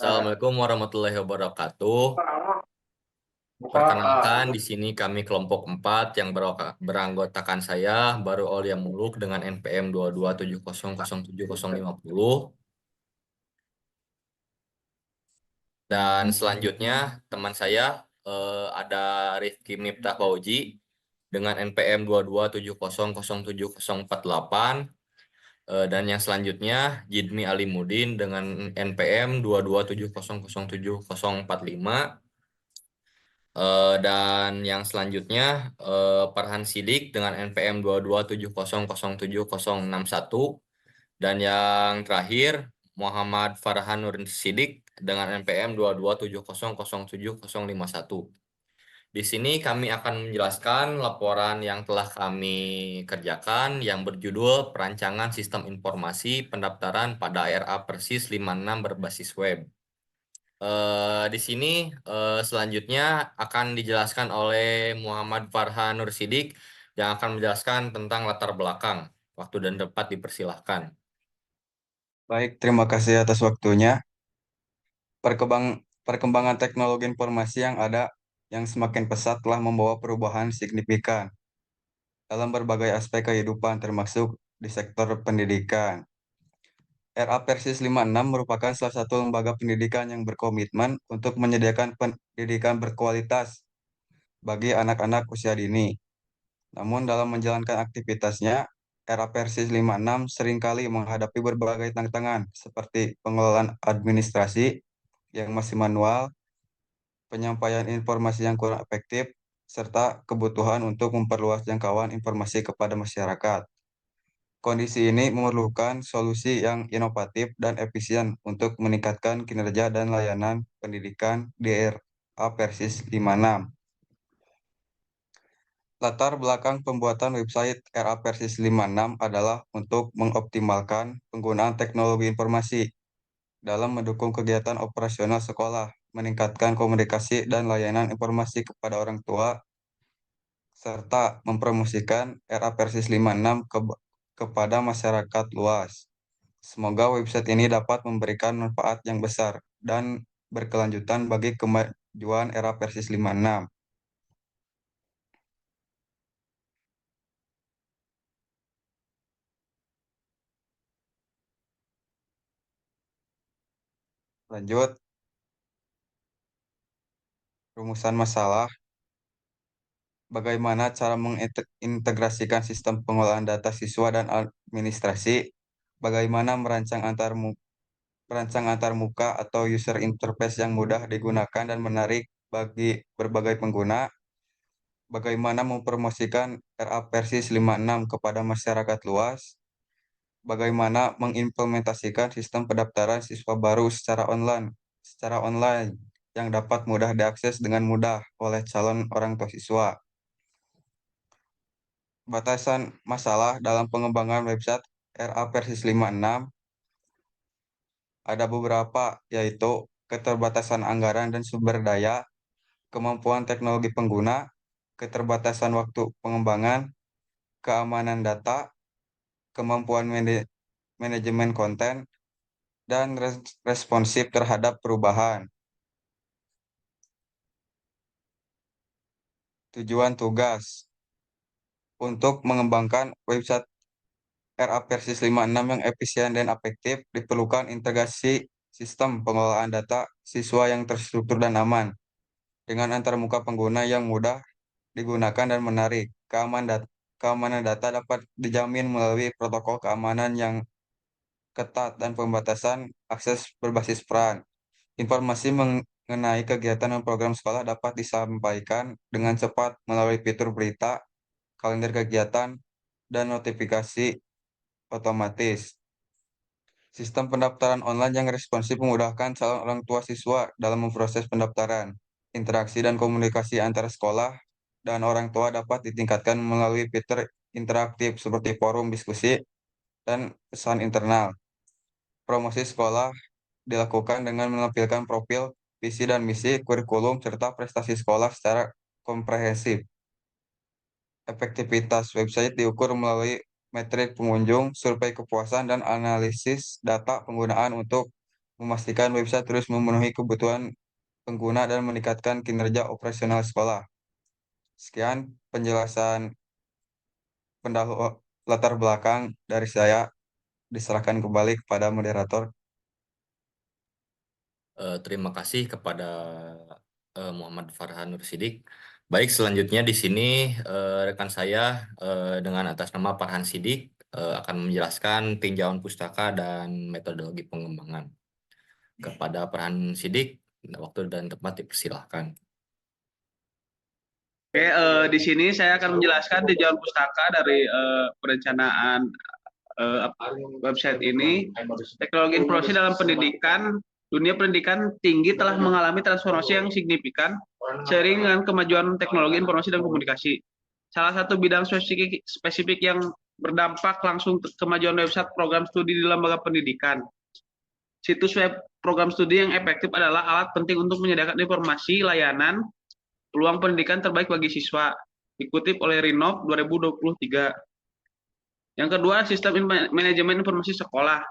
Assalamualaikum warahmatullahi wabarakatuh. Perkenalkan, di sini kami kelompok 4 yang beranggotakan saya, Baru Aulia Muluk dengan NPM 227007050. Dan selanjutnya teman saya ada Rifki Miftah Fauji dengan NPM 227007048. Dan yang selanjutnya Jidmi Alimudin dengan NPM 227007045. Dan yang selanjutnya Farhan Sidik dengan NPM 227007061. Dan yang terakhir Muhammad Farhan Nur Sidik dengan NPM 227007051. Di sini kami akan menjelaskan laporan yang telah kami kerjakan yang berjudul Perancangan Sistem Informasi Pendaftaran pada RA Persis 56 berbasis web. Di sini selanjutnya akan dijelaskan oleh Muhammad Farhan Nur Sidik yang akan menjelaskan tentang latar belakang. Waktu dan tempat dipersilahkan. Baik, terima kasih atas waktunya. Perkembangan teknologi informasi yang ada yang semakin pesat telah membawa perubahan signifikan dalam berbagai aspek kehidupan, termasuk di sektor pendidikan. RA Persis 56 merupakan salah satu lembaga pendidikan yang berkomitmen untuk menyediakan pendidikan berkualitas bagi anak-anak usia dini. Namun dalam menjalankan aktivitasnya, RA Persis 56 seringkali menghadapi berbagai tantangan seperti pengelolaan administrasi yang masih manual, penyampaian informasi yang kurang efektif, serta kebutuhan untuk memperluas jangkauan informasi kepada masyarakat. Kondisi ini memerlukan solusi yang inovatif dan efisien untuk meningkatkan kinerja dan layanan pendidikan di RA Persis 56. Latar belakang pembuatan website RA Persis 56 adalah untuk mengoptimalkan penggunaan teknologi informasi dalam mendukung kegiatan operasional sekolah, meningkatkan komunikasi dan layanan informasi kepada orang tua, serta mempromosikan RA Persis 56 kepada masyarakat luas. Semoga website ini dapat memberikan manfaat yang besar dan berkelanjutan bagi kemajuan RA Persis 56. Lanjut, rumusan masalah. Bagaimana cara mengintegrasikan sistem pengolahan data siswa dan administrasi? Bagaimana merancang antar muka atau user interface yang mudah digunakan dan menarik bagi berbagai pengguna? Bagaimana mempromosikan RA Persis 56 kepada masyarakat luas? Bagaimana mengimplementasikan sistem pendaftaran siswa baru secara online yang dapat mudah diakses dengan mudah oleh calon orang tua siswa? Batasan masalah dalam pengembangan website RA Persis 56 ada beberapa, yaitu keterbatasan anggaran dan sumber daya, kemampuan teknologi pengguna, keterbatasan waktu pengembangan, keamanan data, kemampuan manajemen konten, dan responsif terhadap perubahan. Tujuan tugas untuk mengembangkan website RA Persis 56 yang efisien dan efektif diperlukan integrasi sistem pengelolaan data siswa yang terstruktur dan aman dengan antarmuka pengguna yang mudah digunakan dan menarik. Keamanan data dapat dijamin melalui protokol keamanan yang ketat dan pembatasan akses berbasis peran. Informasi mengenai kegiatan dan program sekolah dapat disampaikan dengan cepat melalui fitur berita, kalender kegiatan, dan notifikasi otomatis. Sistem pendaftaran online yang responsif memudahkan calon orang tua siswa dalam memproses pendaftaran. Interaksi dan komunikasi antara sekolah dan orang tua dapat ditingkatkan melalui fitur interaktif seperti forum diskusi dan pesan internal. Promosi sekolah dilakukan dengan menampilkan profil, visi dan misi, kurikulum, serta prestasi sekolah secara komprehensif. Efektivitas website diukur melalui metrik pengunjung, survei kepuasan, dan analisis data penggunaan untuk memastikan website terus memenuhi kebutuhan pengguna dan meningkatkan kinerja operasional sekolah. Sekian penjelasan pendahulu latar belakang dari saya, diserahkan kembali kepada moderator. Terima kasih kepada Muhammad Farhan Nursidik. Baik, selanjutnya di sini rekan saya dengan atas nama Farhan Sidik akan menjelaskan tinjauan pustaka dan metodologi pengembangan. Kepada Farhan Sidik, waktu dan tempat dipersilahkan. Oke, di sini saya akan menjelaskan tinjauan pustaka dari perencanaan website ini. Teknologi informasi dalam pendidikan, dunia pendidikan tinggi telah mengalami transformasi yang signifikan seiring dengan kemajuan teknologi informasi dan komunikasi. Salah satu bidang spesifik yang berdampak langsung kemajuan website program studi di lembaga pendidikan. Situs web program studi yang efektif adalah alat penting untuk menyediakan informasi, layanan, peluang pendidikan terbaik bagi siswa, dikutip oleh Rinov 2023. Yang kedua, sistem manajemen informasi sekolah.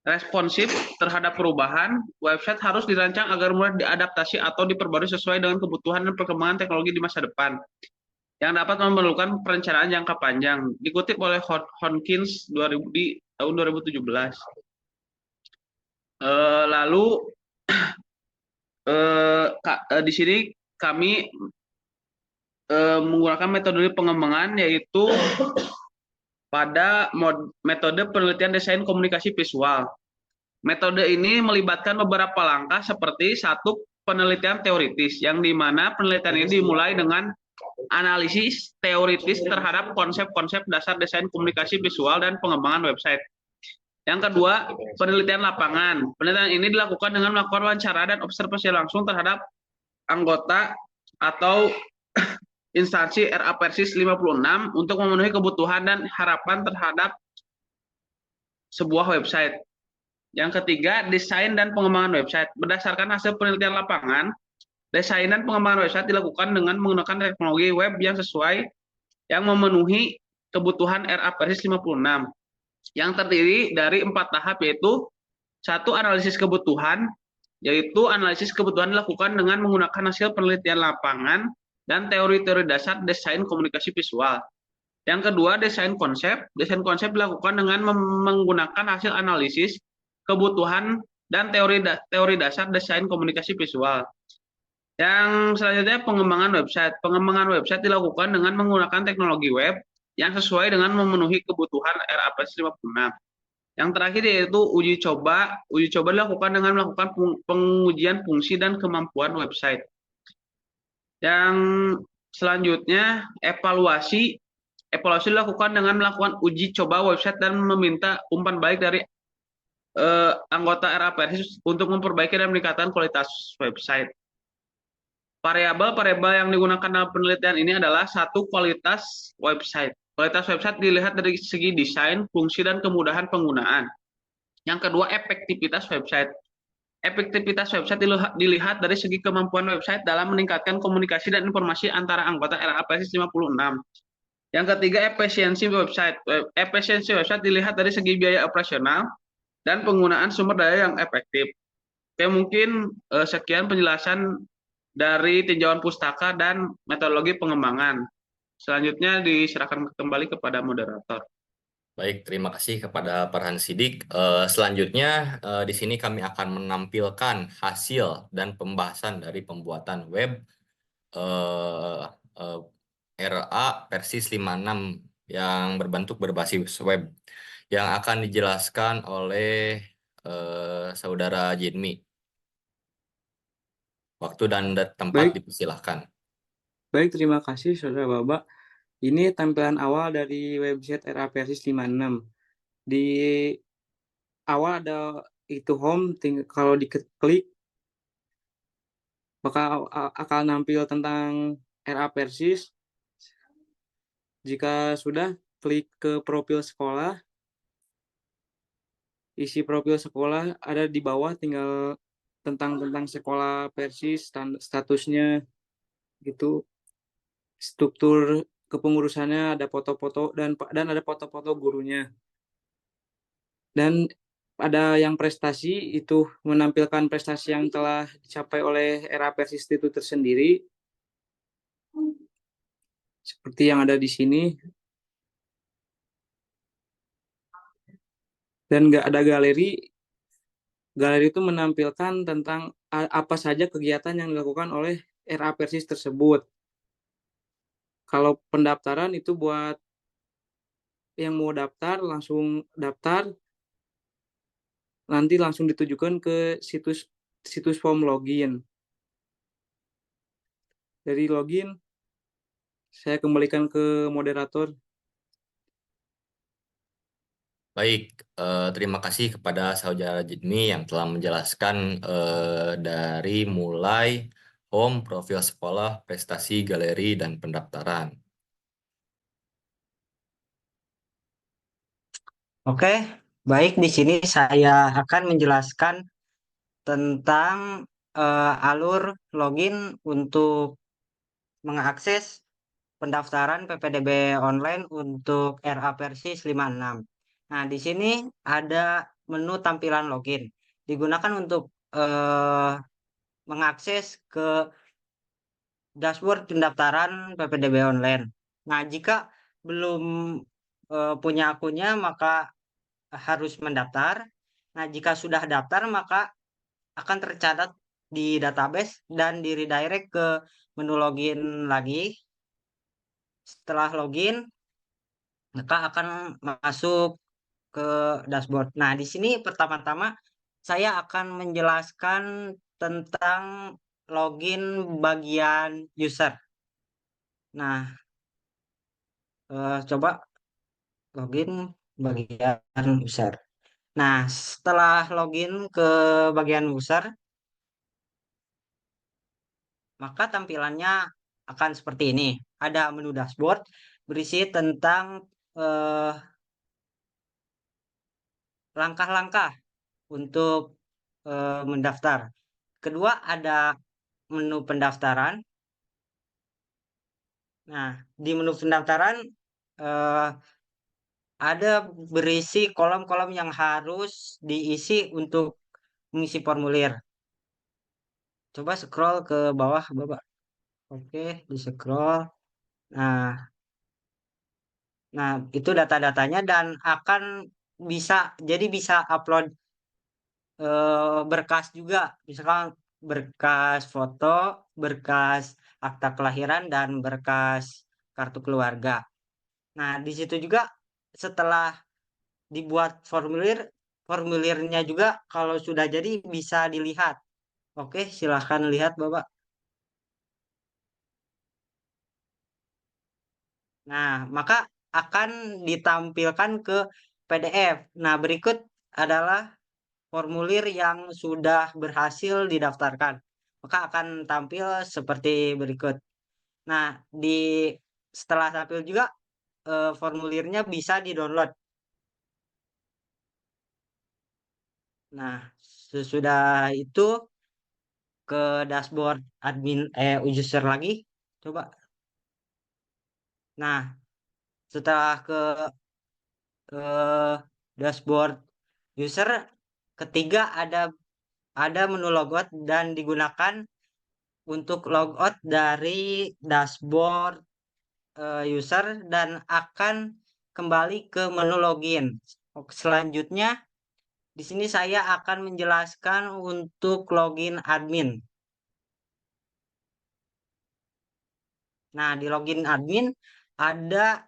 Responsif terhadap perubahan, website harus dirancang agar mudah diadaptasi atau diperbarui sesuai dengan kebutuhan dan perkembangan teknologi di masa depan, yang dapat memerlukan perencanaan jangka panjang, dikutip oleh Honkins di tahun 2017. Lalu di sini kami menggunakan metode pengembangan yaitu pada metode penelitian desain komunikasi visual. Metode ini melibatkan beberapa langkah seperti satu, penelitian teoritis, yang dimana penelitian ini dimulai dengan analisis teoritis terhadap konsep-konsep dasar desain komunikasi visual dan pengembangan website. Yang kedua, penelitian lapangan. Penelitian ini dilakukan dengan melakukan wawancara dan observasi langsung terhadap anggota atau instansi RA Persis 56 untuk memenuhi kebutuhan dan harapan terhadap sebuah website. Yang ketiga, desain dan pengembangan website. Berdasarkan hasil penelitian lapangan, desain dan pengembangan website dilakukan dengan menggunakan teknologi web yang sesuai yang memenuhi kebutuhan RA Persis 56. Yang terdiri dari 4 tahap, yaitu satu, analisis kebutuhan, yaitu analisis kebutuhan dilakukan dengan menggunakan hasil penelitian lapangan dan teori-teori dasar desain komunikasi visual. Yang kedua, desain konsep. Desain konsep dilakukan dengan menggunakan hasil analisis kebutuhan dan teori dasar desain komunikasi visual. Yang selanjutnya, pengembangan website. Pengembangan website dilakukan dengan menggunakan teknologi web yang sesuai dengan memenuhi kebutuhan RAPS 56. Yang terakhir yaitu uji coba. Uji coba dilakukan dengan melakukan pengujian fungsi dan kemampuan website. Yang selanjutnya, evaluasi. Evaluasi dilakukan dengan melakukan uji coba website dan meminta umpan balik dari anggota RA Persis untuk memperbaiki dan meningkatkan kualitas website. Variabel-variabel yang digunakan dalam penelitian ini adalah satu, kualitas website. Kualitas website dilihat dari segi desain, fungsi, dan kemudahan penggunaan. Yang kedua, efektivitas website. Efektivitas website dilihat dari segi kemampuan website dalam meningkatkan komunikasi dan informasi antara anggota RA Persis 56. Yang ketiga, efisiensi website. Efisiensi website dilihat dari segi biaya operasional dan penggunaan sumber daya yang efektif. Oke, mungkin sekian penjelasan dari tinjauan pustaka dan metodologi pengembangan. Selanjutnya diserahkan kembali kepada moderator. Baik, terima kasih kepada Farhan Sidik. Selanjutnya di sini kami akan menampilkan hasil dan pembahasan dari pembuatan web eh, eh, RA Persis 56 yang berbentuk berbasis web yang akan dijelaskan oleh Saudara Jinmi. Waktu dan tempat Baik, dipersilahkan. baik, terima kasih Saudara Baba. Ini tampilan awal dari website RA Persis 56. Di awal ada itu home, kalau diklik akan nampil tentang RA Persis. Jika sudah, klik ke profil sekolah. Isi profil sekolah ada di bawah, tinggal tentang sekolah Persis, statusnya gitu. Struktur kepengurusannya, ada foto-foto dan ada foto-foto gurunya. Dan ada yang prestasi, itu menampilkan prestasi yang telah dicapai oleh era Persis itu tersendiri. Seperti yang ada di sini. Dan nggak ada galeri. Galeri itu menampilkan tentang apa saja kegiatan yang dilakukan oleh RA Persis tersebut. Kalau pendaftaran itu buat yang mau daftar, langsung daftar, nanti langsung ditujukan ke situs form login. Dari login, saya kembalikan ke moderator. Baik, terima kasih kepada Saudara Jidmi yang telah menjelaskan dari mulai home, profil sekolah, prestasi, galeri, dan pendaftaran. Oke, baik, di sini saya akan menjelaskan tentang alur login untuk mengakses pendaftaran PPDB online untuk RA Persis 56. Nah, di sini ada menu tampilan login. Digunakan untuk mengakses ke dashboard pendaftaran PPDB online. Nah, jika belum punya akunnya, maka harus mendaftar. Nah, jika sudah daftar, maka akan tercatat di database dan di redirect ke menu login lagi. Setelah login, maka akan masuk ke dashboard. Nah, di sini pertama-tama saya akan menjelaskan tentang login bagian user. Nah, coba login bagian user. Nah, setelah login ke bagian user, maka tampilannya akan seperti ini. Ada menu dashboard berisi tentang langkah-langkah untuk mendaftar. Kedua, ada menu pendaftaran. Nah, di menu pendaftaran eh, ada berisi kolom-kolom yang harus diisi untuk mengisi formulir. Coba scroll ke bawah, Bapak. Oke, di scroll. Nah, itu data-datanya dan akan bisa, jadi bisa upload berkas juga, misalkan berkas foto, berkas akta kelahiran, dan berkas kartu keluarga. Nah, di situ juga setelah dibuat formulir, formulirnya juga kalau sudah jadi bisa dilihat. Oke, silahkan lihat, Bapak. Nah, maka akan ditampilkan ke PDF. Nah, berikut adalah formulir yang sudah berhasil didaftarkan. Maka akan tampil seperti berikut. Nah, setelah tampil juga formulirnya bisa di-download. Nah, sesudah itu ke dashboard admin user lagi. Coba. Nah, setelah ke dashboard user, ketiga ada menu logout dan digunakan untuk logout dari dashboard user dan akan kembali ke menu login. Selanjutnya, di sini saya akan menjelaskan untuk login admin. Nah, di login admin ada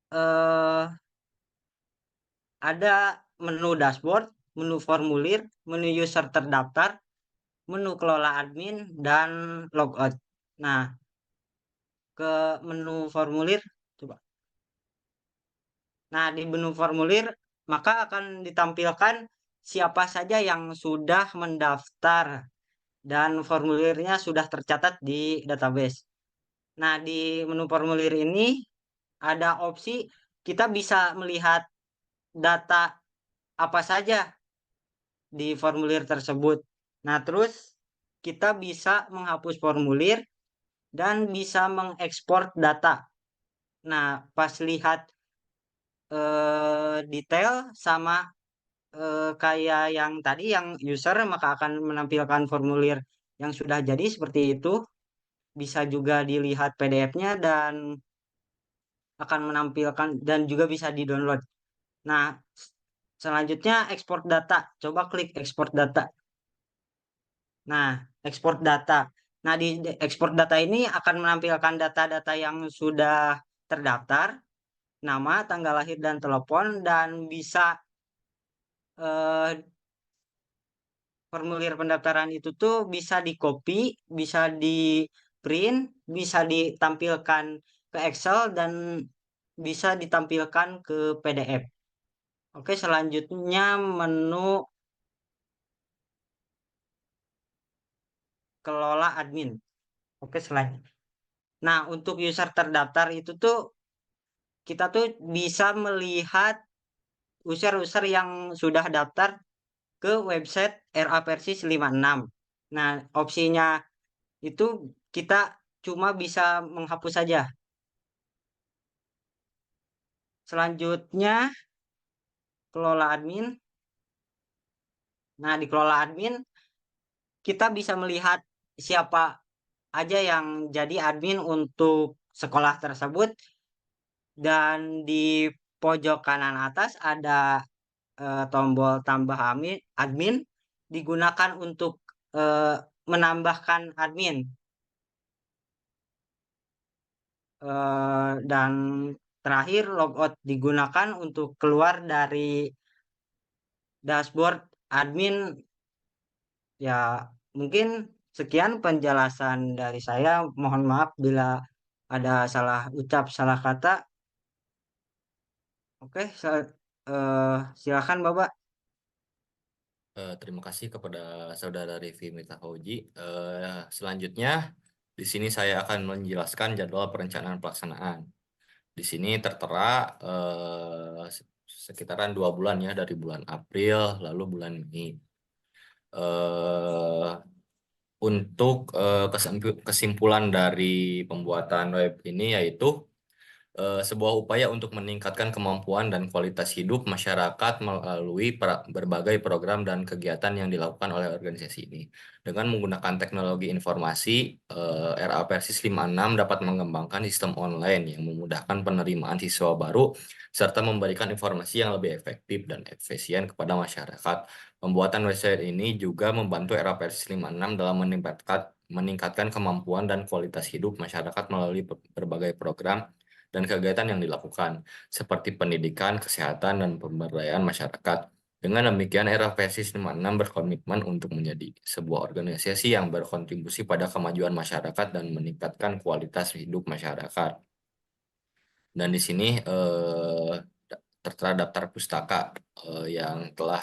eh, ada menu dashboard, menu formulir, menu user terdaftar, menu kelola admin, dan logout. Nah, ke menu formulir, coba. Nah, di menu formulir, maka akan ditampilkan siapa saja yang sudah mendaftar dan formulirnya sudah tercatat di database. Nah, di menu formulir ini ada opsi kita bisa melihat data apa saja di formulir tersebut. Nah, terus kita bisa menghapus formulir dan bisa mengekspor data. Nah, pas lihat detail sama kayak yang tadi yang user, maka akan menampilkan formulir yang sudah jadi seperti itu. Bisa juga dilihat PDF-nya dan akan menampilkan dan juga bisa di-download. Nah, selanjutnya ekspor data. Coba klik ekspor data. Nah, ekspor data. Nah, di ekspor data ini akan menampilkan data-data yang sudah terdaftar, nama, tanggal lahir, dan telepon, dan bisa formulir pendaftaran itu tuh bisa di copy, bisa di print, bisa ditampilkan ke Excel, dan bisa ditampilkan ke PDF. Oke, selanjutnya menu kelola admin. Oke, selanjutnya. Nah, untuk user terdaftar itu tuh kita tuh bisa melihat user-user yang sudah daftar ke website RA Persis 56. Nah, opsinya itu kita cuma bisa menghapus saja. Selanjutnya, kelola admin. Nah, di kelola admin, kita bisa melihat siapa aja yang jadi admin untuk sekolah tersebut. Dan di pojok kanan atas ada tombol tambah admin, digunakan untuk eh, menambahkan admin. Dan terakhir logout digunakan untuk keluar dari dashboard admin. Ya, mungkin sekian penjelasan dari saya. Mohon maaf bila ada salah ucap, salah kata. Oke, silakan Bapak. Terima kasih kepada Saudara Rivi Mita Fauji. Selanjutnya, di sini saya akan menjelaskan jadwal perencanaan pelaksanaan. Di sini tertera sekitaran 2 bulan ya, dari bulan April lalu bulan Mei. Eh, untuk kesimpulan dari pembuatan web ini yaitu sebuah upaya untuk meningkatkan kemampuan dan kualitas hidup masyarakat melalui berbagai program dan kegiatan yang dilakukan oleh organisasi ini. Dengan menggunakan teknologi informasi, RA Persis 56 dapat mengembangkan sistem online yang memudahkan penerimaan siswa baru serta memberikan informasi yang lebih efektif dan efisien kepada masyarakat. Pembuatan website ini juga membantu RA Persis 56 dalam meningkatkan kemampuan dan kualitas hidup masyarakat melalui berbagai program dan kegiatan yang dilakukan, seperti pendidikan, kesehatan, dan pemberdayaan masyarakat. Dengan demikian, RA Persis 56 berkomitmen untuk menjadi sebuah organisasi yang berkontribusi pada kemajuan masyarakat dan meningkatkan kualitas hidup masyarakat. Dan di sini tertera daftar pustaka yang telah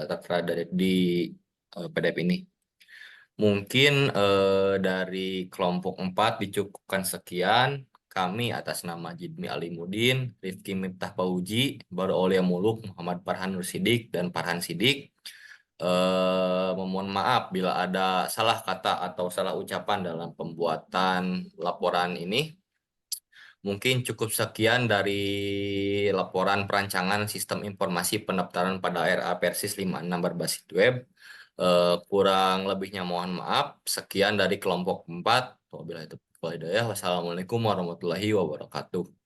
tertera di PDF ini. Mungkin dari kelompok 4 dicukupkan sekian. Kami atas nama Jidmi Alimudin, Rifki Miftah Pauji, Baru Aulia Muluk, Muhammad Farhan Nursidik, dan Farhan Sidik. Memohon maaf bila ada salah kata atau salah ucapan dalam pembuatan laporan ini. Mungkin cukup sekian dari laporan perancangan sistem informasi pendaftaran pada RA Persis 56 berbasis web. Kurang lebihnya mohon maaf. Sekian dari kelompok 4. Wassalamualaikum warahmatullahi wabarakatuh.